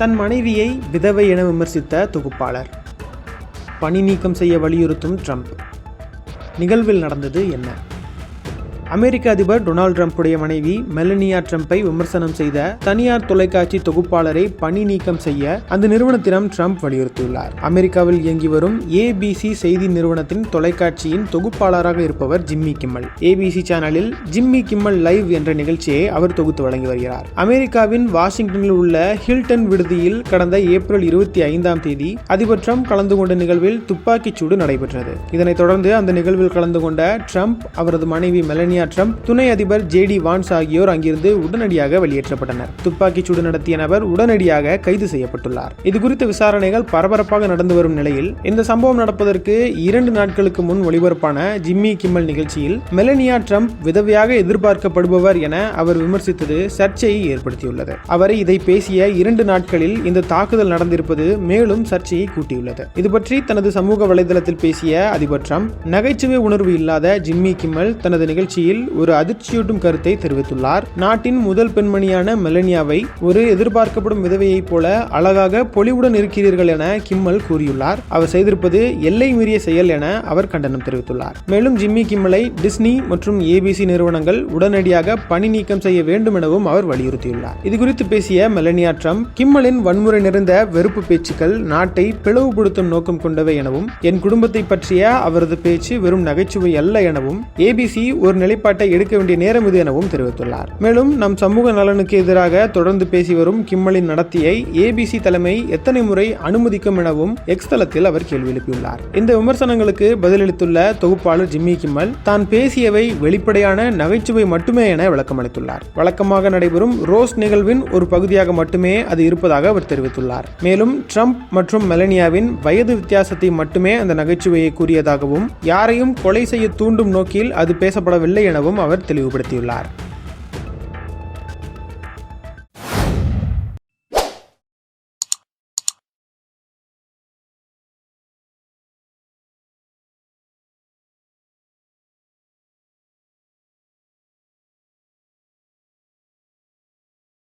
தன் மனைவியை விதவை என விமர்சித்த தொகுப்பாளர். பணி நீக்கம் செய்ய வலியுறுத்தும் ட்ரம்ப். நிகழ்வில் நடந்தது என்ன? அமெரிக்க அதிபர் டொனால்டு ட்ரம்புடைய மனைவி மெலனியா ட்ரம்பை விமர்சனம் செய்த தனியார் தொலைக்காட்சி தொகுப்பாளரை பணி நீக்கம் செய்ய அந்த நிறுவனத்திடம் ட்ரம்ப் வலியுறுத்தியுள்ளார். அமெரிக்காவில் இயங்கி வரும் ABC செய்தி நிறுவனத்தின் தொலைக்காட்சியின் தொகுப்பாளராக இருப்பவர் ஜிம்மி கிம்மல். ABC சேனலில் ஜிம்மி கிம்மல் லைவ் என்ற நிகழ்ச்சியை அவர் தொகுத்து வழங்கி வருகிறார். அமெரிக்காவின் வாஷிங்டனில் உள்ள ஹில்டன் விடுதியில் கடந்த ஏப்ரல் 25 அதிபர் ட்ரம்ப் கலந்து கொண்ட நிகழ்வில் துப்பாக்கிச் சூடு நடைபெற்றது. இதனைத் தொடர்ந்து அந்த நிகழ்வில் கலந்து கொண்ட ட்ரம்ப், அவரது மனைவி மெலனியா ட்ரம்ப், துணை அதிபர் JD வான்ஸ் ஆகியோர் அங்கிருந்து உடனடியாக வெளியேற்றப்பட்டனர். துப்பாக்கிச் சூடு நடத்திய நபர் உடனடியாக கைது செய்யப்பட்டுள்ளார். இதுகுறித்த விசாரணைகள் பரபரப்பாக நடந்து வரும் நிலையில் இந்த சம்பவம் நடப்பதற்கு 2 நாட்களுக்கு முன் ஒளிபரப்பான ஜிம்மி கிம்மல் நிகழ்ச்சியில் மெலனியா ட்ரம்ப் விதவையாக எதிர்பார்க்கப்படுபவர் என அவர் விமர்சித்தது சர்ச்சையை ஏற்படுத்தியுள்ளது. அவர் இதை பேசிய 2 நாட்களில் இந்த தாக்குதல் நடந்திருப்பது மேலும் சர்ச்சையை கூட்டியுள்ளது. இதுபற்றி தனது சமூக வலைதளத்தில் பேசிய அதிபர் ட்ரம்ப், நகைச்சுவை உணர்வு இல்லாத ஜிம்மி கிம்மல் தனது நிகழ்ச்சியில் ஒரு அதிர்ச்சியூட்டும் கருத்தை தெரிவித்துள்ளார். நாட்டின் முதல் பெண்மணியான மெலனியாவை ஒரு எதிர்பார்க்கப்படும் விதவையைப் போல அழகாக பொலிவுடன் இருக்கிறீர்கள் என கிம்மல் கூறியுள்ளார். அவர் செய்திருப்பது எல்லை மீறிய செயல் என அவர் கண்டனம் தெரிவித்துள்ளார். மேலும் ஜிம்மி கிம்மலை டிஸ்னி மற்றும் ABC நிறுவனங்கள் உடனடியாக பணி நீக்கம் செய்ய வேண்டும் எனவும் அவர் வலியுறுத்தியுள்ளார். இதுகுறித்து பேசிய மெலனியா ட்ரம்ப், கிம்மலின் வன்முறை நிறைந்த வெறுப்பு பேச்சுக்கள் நாட்டை பிளவுபடுத்தும் நோக்கம் கொண்டவை எனவும், என் குடும்பத்தை பற்றிய அவரது பேச்சு வெறும் நகைச்சுவை அல்ல எனவும், ABC ஒரு நிலைப்பாட்டை எடுக்க வேண்டிய நேரம் இது எனவும் தெரிவித்துள்ளார். மேலும் நம் சமூக நலனுக்கு எதிராக தொடர்ந்து பேசி வரும் கிம்மலின் நடத்தையை ABC தலைமை எத்தனை முறை அனுமதிக்கும் எனவும் X தளத்தில் அவர் கேள்வி எழுப்பியுள்ளார். இந்த விமர்சனங்களுக்கு பதிலளித்துள்ள தொகுப்பாளர் ஜிம்மி கிம்மல், தான் பேசியவை வெளிப்படையான நகைச்சுவை மட்டுமே என விளக்கமளித்துள்ளார். வழக்கமாக நடைபெறும் ரோஸ்ட் நிகழ்வின் ஒரு பகுதியாக மட்டுமே அது இருப்பதாக அவர் தெரிவித்துள்ளார். மேலும் ட்ரம்ப் மற்றும் மெலனியாவின் வயது வித்தியாசத்தை மட்டுமே அந்த நகைச்சுவையை கூறியதாகவும், யாரையும் கொலை செய்ய தூண்டும் நோக்கில் அது பேசப்படவில்லை எனவும் அவர் தெளிவுபடுத்தியுள்ளார்.